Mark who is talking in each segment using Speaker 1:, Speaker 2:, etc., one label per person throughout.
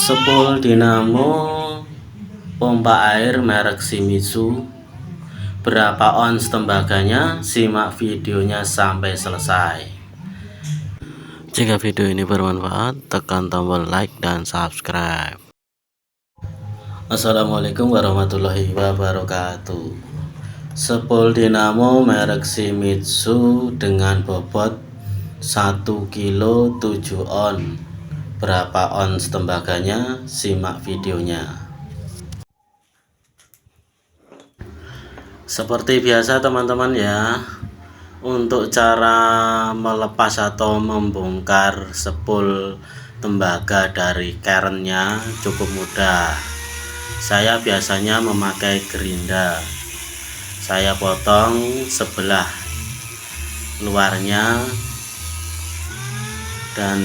Speaker 1: Sepul dinamo pompa air merek Shimizu. Berapa ons tembaganya? Simak videonya sampai selesai. Jika video ini bermanfaat, tekan tombol like dan subscribe. Assalamualaikum warahmatullahi wabarakatuh. Sepul dinamo merek Shimizu dengan bobot 1 kilo 7 on. Berapa ons tembaganya? Simak videonya. Seperti biasa teman-teman ya, untuk cara melepas atau membongkar sepul tembaga dari kerennya cukup mudah. Saya biasanya memakai gerinda. Saya potong sebelah luarnya dan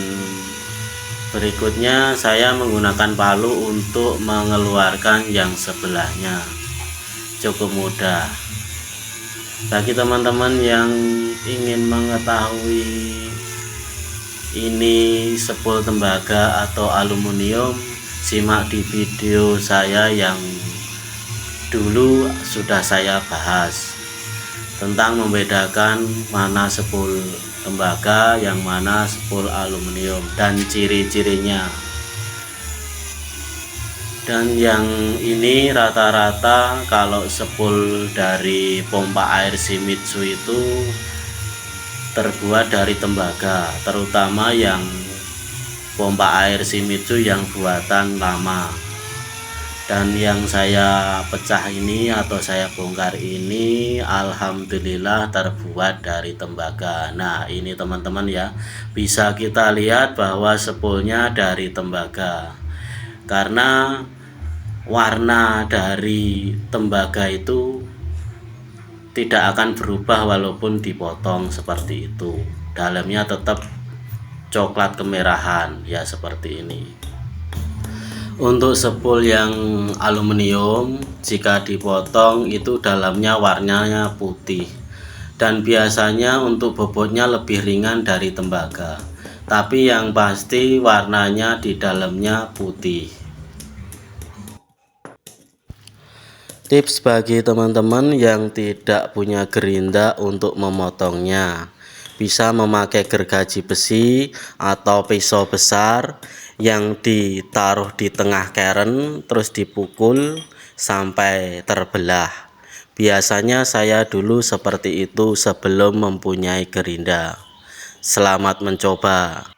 Speaker 1: berikutnya saya menggunakan palu untuk mengeluarkan yang sebelahnya. Cukup mudah. Bagi teman-teman yang ingin mengetahui ini sepul tembaga atau aluminium, simak di video saya yang dulu sudah saya bahas tentang membedakan mana sepul tembaga yang mana sepul aluminium dan ciri-cirinya. Dan yang ini rata-rata kalau sepul dari pompa air Shimizu itu terbuat dari tembaga, terutama yang pompa air Shimizu yang buatan lama. Dan yang saya pecah ini atau saya bongkar ini alhamdulillah terbuat dari tembaga. Nah ini teman-teman ya, bisa kita lihat bahwa sepulnya dari tembaga karena warna dari tembaga itu tidak akan berubah walaupun dipotong seperti itu. Dalamnya tetap coklat kemerahan ya, seperti ini. Untuk sepul yang aluminium jika dipotong itu dalamnya warnanya putih, dan biasanya untuk bobotnya lebih ringan dari tembaga, tapi yang pasti warnanya di dalamnya putih. Tips bagi teman-teman yang tidak punya gerinda untuk memotongnya, bisa memakai gergaji besi atau pisau besar yang ditaruh di tengah keren terus dipukul sampai terbelah. Biasanya saya dulu seperti itu sebelum mempunyai gerinda. Selamat mencoba.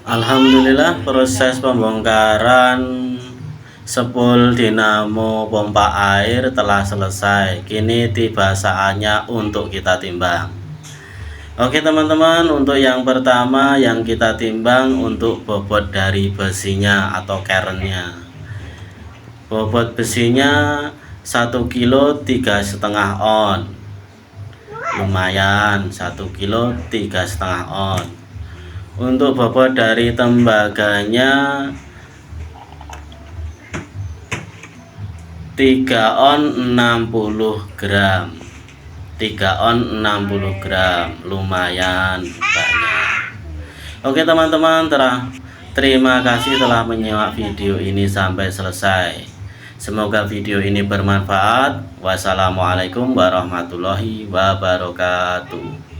Speaker 1: Alhamdulillah proses pembongkaran sepul dinamo pompa air telah selesai. Kini tiba saatnya untuk kita timbang. Oke teman-teman, untuk yang pertama yang kita timbang untuk bobot dari besinya atau kerennya. Bobot besinya 1 kilo 3,5 on. Lumayan, 1 kilo 3,5 on. Untuk bobot dari tembaganya 3 on 60 gram. 3 on 60 gram, lumayan banyak. Oke teman-teman, terima kasih telah menyimak video ini sampai selesai. Semoga video ini bermanfaat. Wassalamualaikum warahmatullahi wabarakatuh.